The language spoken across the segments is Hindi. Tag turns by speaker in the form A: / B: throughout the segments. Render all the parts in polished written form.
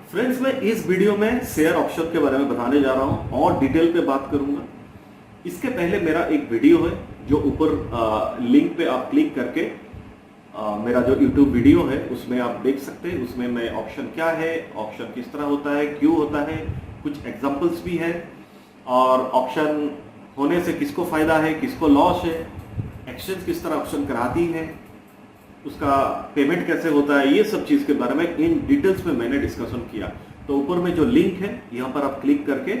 A: फ्रेंड्स, मैं इस वीडियो में शेयर ऑप्शन के बारे में बताने जा रहा हूं और डिटेल पे बात करूंगा। इसके पहले मेरा एक वीडियो है जो ऊपर लिंक पे आप क्लिक करके मेरा जो YouTube वीडियो है उसमें आप देख सकते हैं। उसमें मैं ऑप्शन क्या है, ऑप्शन किस तरह होता है, क्यों होता है, कुछ एग्जांपल्स भी है और ऑप्शन होने से किसको फायदा है, किसको लॉस है, एक्सचेंज किस तरह ऑप्शन कराती है, उसका पेमेंट कैसे होता है, ये सब चीज के बारे में इन डिटेल्स में मैंने डिस्कशन किया। तो ऊपर में जो लिंक है यहाँ पर आप क्लिक करके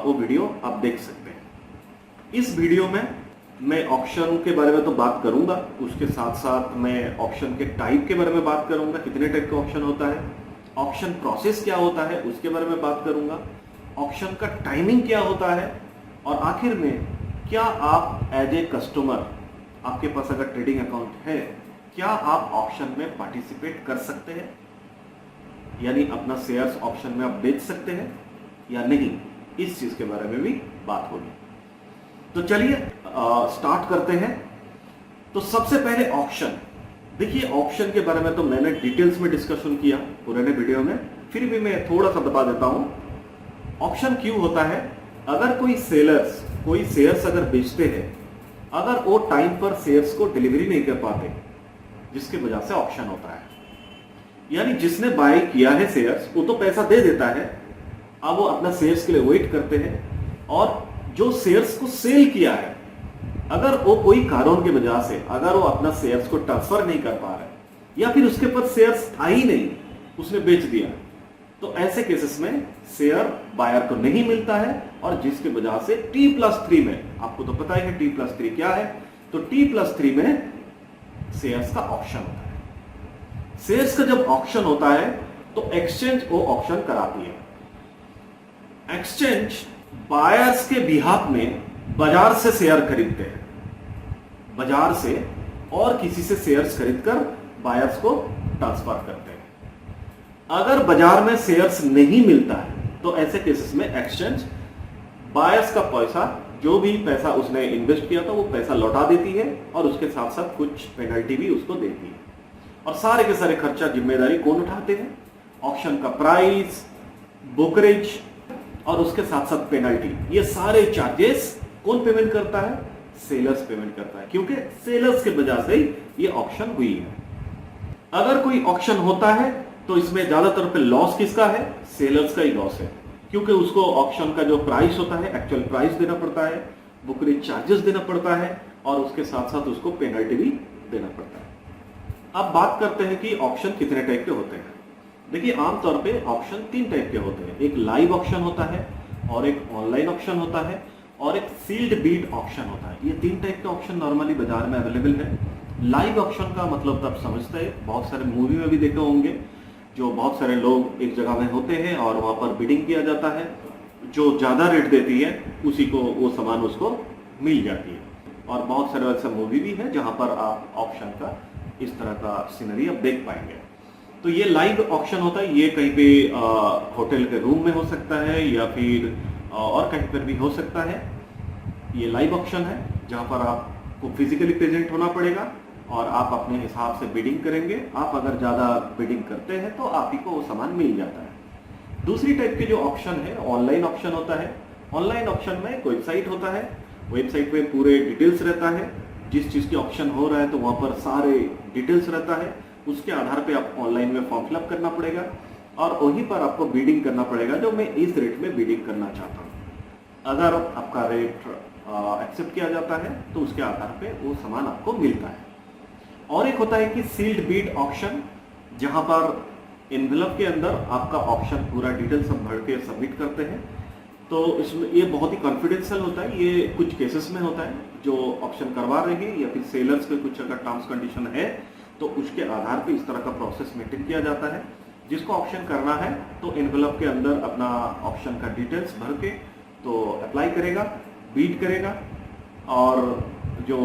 A: वो वीडियो आप देख सकते हैं। इस वीडियो में मैं ऑप्शन के बारे में तो बात करूंगा, उसके साथ साथ मैं ऑप्शन के टाइप के बारे में बात करूंगा, कितने टाइप का ऑप्शन होता है, ऑप्शन प्रोसेस क्या होता है उसके बारे में बात करूंगा, ऑप्शन का टाइमिंग क्या होता है और आखिर में क्या आप एज ए कस्टमर, आपके पास अगर ट्रेडिंग अकाउंट है, क्या आप ऑप्शन में पार्टिसिपेट कर सकते हैं, यानी अपना शेयर्स ऑप्शन में आप बेच सकते हैं या नहीं, इस चीज के बारे में भी बात होगी। तो चलिए स्टार्ट करते हैं। तो सबसे पहले ऑप्शन, देखिए ऑप्शन के बारे में तो मैंने डिटेल्स में डिस्कशन किया पुराने वीडियो में, फिर भी मैं थोड़ा सा बता देता हूं। ऑप्शन क्यों होता है? अगर कोई सेलर्स कोई शेयर्स अगर बेचते हैं, अगर वो टाइम पर शेयर्स को डिलीवरी नहीं कर पाते, जिसकी वजह से ऑप्शन होता है, यानी जिसने बाय किया है शेयर्स वो तो पैसा दे देता है, अब वो अपना शेयर्स के लिए वेट करते हैं, और जो शेयर्स को सेल किया है अगर वो कोई कारण की वजह से अगर वो अपना शेयर्स को ट्रांसफर नहीं कर पा रहे या फिर उसके पास शेयर्स था ही नहीं, उसने बेच दिया, तो ऐसे केसेस में शेयर बायर को नहीं मिलता है और जिसकी वजह से T+3 में, आपको तो पता है T+3 क्या है, तो T+3 में शेयर्स का ऑप्शन होता है। शेयर्स का जब ऑप्शन होता है तो एक्सचेंज वो ऑप्शन कराती है। एक्सचेंज बायर्स के बिहाफ में बाजार से शेयर खरीदते हैं, बाजार से और किसी से शेयर्स खरीदकर बायर्स को ट्रांसफर करते हैं। अगर बाजार में शेयर्स नहीं मिलता है तो ऐसे केसेस में एक्सचेंज बायर्स का पैसा, जो भी पैसा उसने इन्वेस्ट किया था वो पैसा लौटा देती है और उसके साथ साथ कुछ पेनल्टी भी उसको देती है। और सारे के सारे खर्चा जिम्मेदारी कौन उठाते हैं? ऑप्शन का प्राइस, ब्रोकरेज और उसके साथ साथ पेनल्टी, ये सारे चार्जेस कौन पेमेंट करता है? सेलर्स पेमेंट करता है, क्योंकि सेलर्स के वजह से ये ऑप्शन हुई है। अगर कोई ऑप्शन होता है तो इसमें ज्यादातर पे लॉस किसका है? सेलर्स का ही लॉस है, क्योंकि उसको ऑप्शन का जो प्राइस होता है एक्चुअल प्राइस देना पड़ता है, ब्रोकरेज चार्जेस देना पड़ता है और उसके साथ साथ उसको पेनल्टी भी देना पड़ता है। अब बात करते हैं कि ऑप्शन कितने टाइप के होते हैं। देखिए आमतौर पे ऑप्शन 3 टाइप के होते हैं, एक लाइव ऑप्शन होता है और एक ऑनलाइन ऑप्शन होता है और एक सील्ड बीट ऑप्शन होता है। ये 3 टाइप के ऑप्शन नॉर्मली बाजार में अवेलेबल है। लाइव ऑप्शन का मतलब तो आप समझते हैं, बहुत सारे मूवी में भी देखे होंगे, जो बहुत सारे लोग एक जगह में होते हैं और वहां पर बिडिंग किया जाता है, जो ज्यादा रेट देती है उसी को वो सामान उसको मिल जाती है। और बहुत सारे ऐसे मूवी भी है जहां पर आप ऑप्शन का इस तरह का सीनरी आप देख पाएंगे। तो ये लाइव ऑप्शन होता है, ये कहीं पे होटल के रूम में हो सकता है या फिर और कहीं पर भी हो सकता है। ये लाइव ऑप्शन है जहां पर आपको फिजिकली प्रेजेंट होना पड़ेगा और आप अपने हिसाब से बिडिंग करेंगे। आप अगर ज्यादा बिडिंग करते हैं तो आप ही को वो सामान मिल जाता है। दूसरी टाइप के जो ऑप्शन है ऑनलाइन ऑप्शन होता है। ऑनलाइन ऑप्शन में एक वेबसाइट होता है, वेबसाइट पे पूरे डिटेल्स रहता है, जिस चीज की ऑप्शन हो रहा है तो वहां पर सारे डिटेल्स रहता है, उसके आधार पे आप ऑनलाइन में फॉर्म फिलअप करना पड़ेगा और वहीं पर आपको बिडिंग करना पड़ेगा, जो मैं इस रेट में बिडिंग करना चाहता हूँ। अगर आपका रेट एक्सेप्ट किया जाता है तो उसके आधार पे वो सामान आपको मिलता है। और एक होता है कि सील्ड बीट ऑप्शन, जहां पर एनवेलप के अंदर आपका ऑप्शन पूरा डिटेल्स सब भर के सबमिट करते हैं। तो इसमें ये बहुत ही कॉन्फिडेंशियल होता है, ये कुछ केसेस में होता है जो ऑप्शन करवा रहे हैं या फिर सेलर्स के कुछ अगर टर्म्स कंडीशन है तो उसके आधार पे इस तरह का प्रोसेस मेंटेन किया जाता है। जिसको ऑप्शन करना है तो एनवेलप के अंदर अपना ऑप्शन का डिटेल्स भर के तो अप्लाई करेगा, बीट करेगा और जो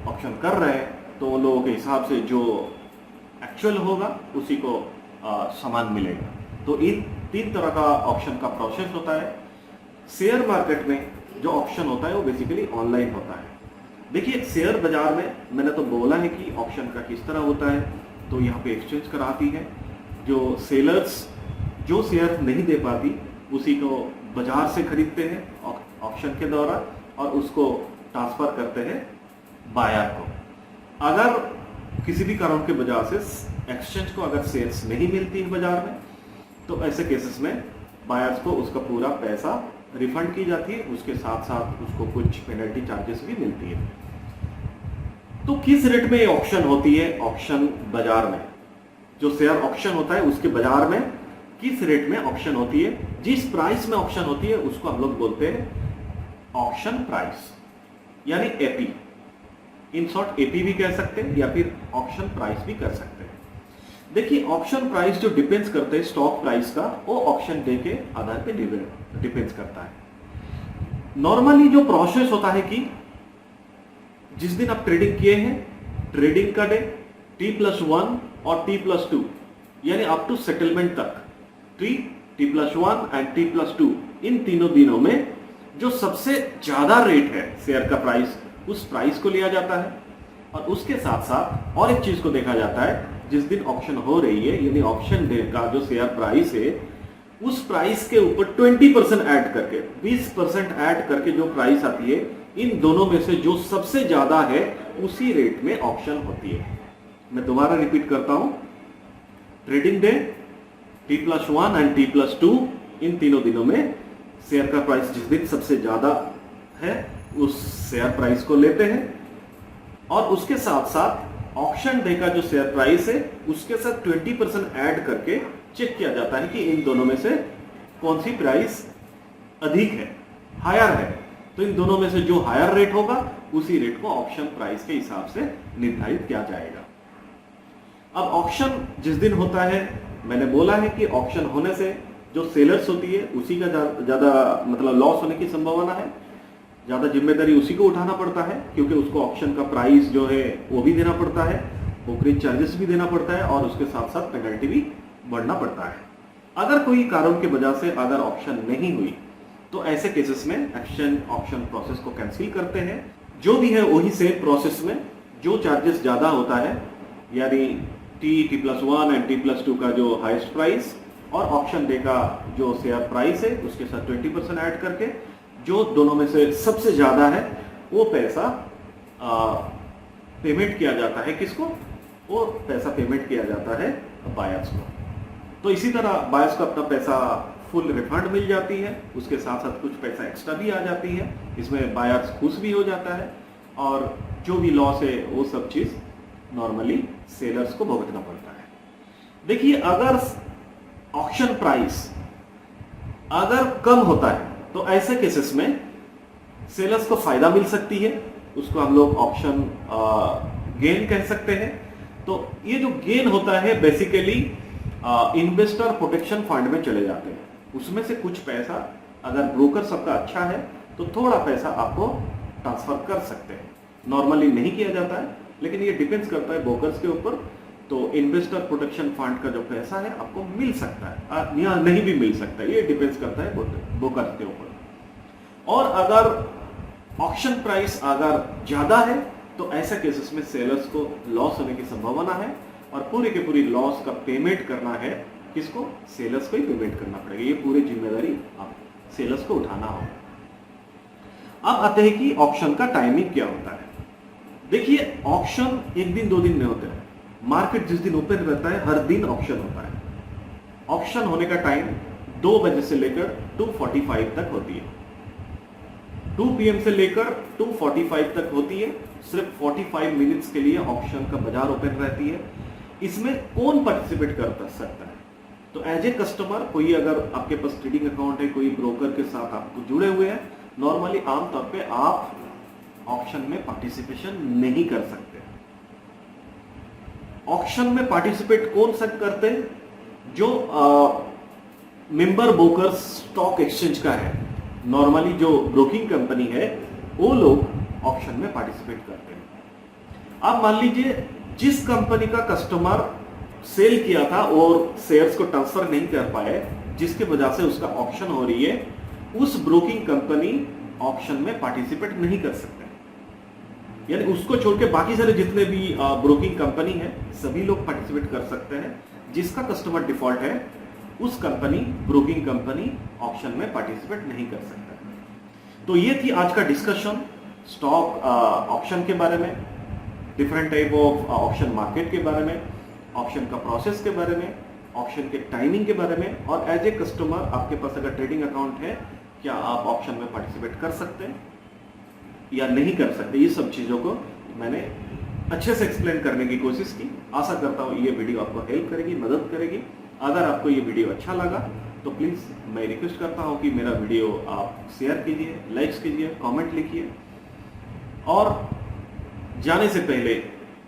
A: ऑप्शन कर रहे हैं तो उन लोगों के हिसाब से जो एक्चुअल होगा उसी को सामान मिलेगा। तो इन 3 तरह का ऑप्शन का प्रोसेस होता है। शेयर मार्केट में जो ऑप्शन होता है वो बेसिकली ऑनलाइन होता है। देखिए शेयर बाजार में मैंने तो बोला है कि ऑप्शन का किस तरह होता है, तो यहाँ पे एक्सचेंज कराती है, जो सेलर्स जो शेयर नहीं दे पाती उसी को बाजार से खरीदते हैं ऑक्शन के द्वारा और उसको ट्रांसफर करते हैं बायर को। अगर किसी भी कारण की वजह से एक्सचेंज को अगर शेयर्स नहीं मिलती है बाजार में, तो ऐसे केसेस में बायर्स को उसका पूरा पैसा रिफंड की जाती है, उसके साथ साथ उसको कुछ पेनल्टी चार्जेस भी मिलती है। तो किस रेट में ऑक्शन होती है? ऑक्शन बाजार में जो शेयर ऑक्शन होता है उसके बाजार में किस रेट में ऑक्शन होती है? जिस प्राइस में ऑक्शन होती है उसको हम लोग बोलते हैं ऑक्शन प्राइस, यानी एपी। इन शॉर्ट एपी भी कह सकते हैं या फिर ऑक्शन प्राइस भी कर सकते हैं। देखिए, ऑक्शन प्राइस जो डिपेंड्स करते हैं स्टॉक प्राइस का, वो ऑक्शन डे के आधार पे डिपेंड्स करता है। नॉर्मली जो प्रोसेस होता है कि जिस दिन आप ट्रेडिंग किए हैं, ट्रेडिंग का डे T+1 और T+2 यानी अप टू सेटलमेंट तक T+1 एंड T+2 इन तीनों दिनों में जो सबसे ज्यादा रेट है शेयर का प्राइस, उस प्राइस को लिया जाता है। और उसके साथ साथ और एक चीज को देखा जाता है, जिस दिन ऑक्शन हो रही है यानी ऑक्शन डे का जो शेयर प्राइस है, उस प्राइस के ऊपर 20% ऐड करके 20% ऐड करके जो प्राइस आती है, इन दोनों में से जो सबसे ज्यादा है उसी रेट में ऑक्शन होती है। मैं दोबारा रिपीट करता हूं, trading day T+1 and T+2 इन तीनों दिनों में शेयर का प्राइस जिस दिन सबसे ज्यादा है उस शेयर प्राइस को लेते हैं। और उसके साथ साथ ऑक्शन डे का जो शेयर प्राइस है उसके साथ 20% ऐड करके चेक किया जाता है कि इन दोनों में से कौन सी प्राइस अधिक है, हायर है। तो इन दोनों में से जो हायर रेट होगा उसी रेट को ऑक्शन प्राइस के हिसाब से निर्धारित किया जाएगा। अब ऑक्शन जिस दिन होता है, मैंने बोला है कि ऑक्शन होने से जो सेलर्स होती है उसी का ज्यादा मतलब लॉस होने की संभावना है, ज्यादा जिम्मेदारी उसी को उठाना पड़ता है, क्योंकि उसको ऑक्शन का प्राइस जो है वो भी देना पड़ता है, ब्रोकरेज चार्जेस भी देना पड़ता है और उसके साथ साथ पेनल्टी भी बढ़ना पड़ता है। अगर कोई कारण की वजह से अगर ऑक्शन नहीं हुई तो ऐसे केसेस में एक्सचेंज ऑक्शन प्रोसेस को कैंसिल करते हैं। जो भी है वही सेम प्रोसेस में जो चार्जेस ज्यादा होता है, यानी T+1 एंड T+2 का जो हाईएस्ट प्राइस और ऑक्शन डे का जो शेयर प्राइस है उसके साथ 20% ऐड करके जो दोनों में से सबसे ज्यादा है वो पैसा पेमेंट किया जाता है। किसको? वो पैसा पेमेंट किया जाता है बायर्स को। तो इसी तरह बायर्स को अपना पैसा फुल रिफंड मिल जाती है, उसके साथ साथ कुछ पैसा एक्स्ट्रा भी आ जाती है। इसमें बायर्स खुश भी हो जाता है और जो भी लॉस है वो सब चीज नॉर्मली सेलर्स को भुगतना पड़ता है। देखिए, अगर ऑक्शन प्राइस अगर कम होता है तो ऐसे केसेस में सेलर्स को फायदा मिल सकती है, उसको हम लोग ऑक्शन गेन कह सकते हैं। तो ये जो गेन होता है बेसिकली इन्वेस्टर प्रोटेक्शन फंड में चले जाते हैं। उसमें से कुछ पैसा अगर ब्रोकर सबका अच्छा है तो थोड़ा पैसा आपको ट्रांसफर कर सकते हैं। नॉर्मली नहीं किया जाता है, लेकिन ये डिपेंड्स करता है ब्रोकर्स के ऊपर। तो इन्वेस्टर प्रोटेक्शन फंड का जो पैसा है आपको मिल सकता है या नहीं भी मिल सकता है, ये डिपेंड्स करता है ब्रोकर के ऊपर। और अगर ऑक्शन प्राइस अगर ज्यादा है तो ऐसे केसेस में सेलर्स को लॉस होने की संभावना है और पूरे के पूरी लॉस का पेमेंट करना है किसको? सेलर्स को ही पेमेंट करना पड़ेगा। ये पूरी जिम्मेदारी आप सेलर्स को उठाना होगा। अब आते हैं कि ऑक्शन का टाइमिंग क्या होता है। देखिए, ऑक्शन एक दिन दो दिन में होते हैं। मार्केट जिस दिन ओपन रहता है हर दिन ऑक्शन होता है। ऑक्शन होने का टाइम 2 बजे से लेकर 2:45 तक होती है। 2 PM से लेकर 2:45 तक होती है। सिर्फ 45 मिनट्स के लिए ऑक्शन का बाजार ओपन रहती है। इसमें कौन पार्टिसिपेट कर सकता है? तो एज ए कस्टमर कोई अगर आपके पास ट्रेडिंग अकाउंट है, कोई ब्रोकर के साथ आप जुड़े हुए हैं, नॉर्मली आमतौर पे आप ऑक्शन में पार्टिसिपेशन नहीं कर सकते। ऑक्शन में पार्टिसिपेट कौन सा करते हैं? जो मेंबर ब्रोकर स्टॉक एक्सचेंज का है, नॉर्मली जो ब्रोकिंग कंपनी है, वो लोग ऑक्शन में पार्टिसिपेट करते हैं। अब मान लीजिए जिस कंपनी का कस्टमर सेल किया था और शेयर्स को ट्रांसफर नहीं कर पाए, जिसके वजह से उसका ऑक्शन हो रही है, उस ब्रोकिंग कंपनी ऑक्शन में पार्टिसिपेट नहीं कर सकते। यानी उसको छोड़ के बाकी सारे जितने भी ब्रोकिंग कंपनी है सभी लोग पार्टिसिपेट कर सकते हैं। जिसका कस्टमर डिफॉल्ट है उस कंपनी, ब्रोकिंग कंपनी ऑप्शन में पार्टिसिपेट नहीं कर सकता। तो ये थी आज का डिस्कशन स्टॉक ऑप्शन के बारे में, different type of option market के बारे में, ऑप्शन का प्रोसेस के बारे में, ऑप्शन के टाइमिंग के बारे में, और एज ए कस्टमर आपके पास अगर ट्रेडिंग अकाउंट है, क्या आप ऑप्शन में पार्टिसिपेट कर सकते हैं या नहीं कर सकते। ये सब चीज़ों को मैंने अच्छे से एक्सप्लेन करने की कोशिश की। आशा करता हूँ ये वीडियो आपको हेल्प करेगी, मदद करेगी। अगर आपको ये वीडियो अच्छा लगा तो प्लीज़ मैं रिक्वेस्ट करता हूँ कि मेरा वीडियो आप शेयर कीजिए, लाइक्स कीजिए, कमेंट लिखिए, और जाने से पहले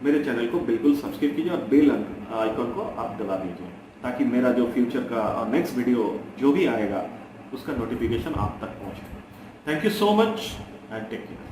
A: मेरे चैनल को बिल्कुल सब्सक्राइब कीजिए और बेल आइकन को आप दबा दीजिए, ताकि मेरा जो फ्यूचर का और नेक्स्ट वीडियो जो भी आएगा उसका नोटिफिकेशन आप तक पहुंचे। Thank you so much and take care.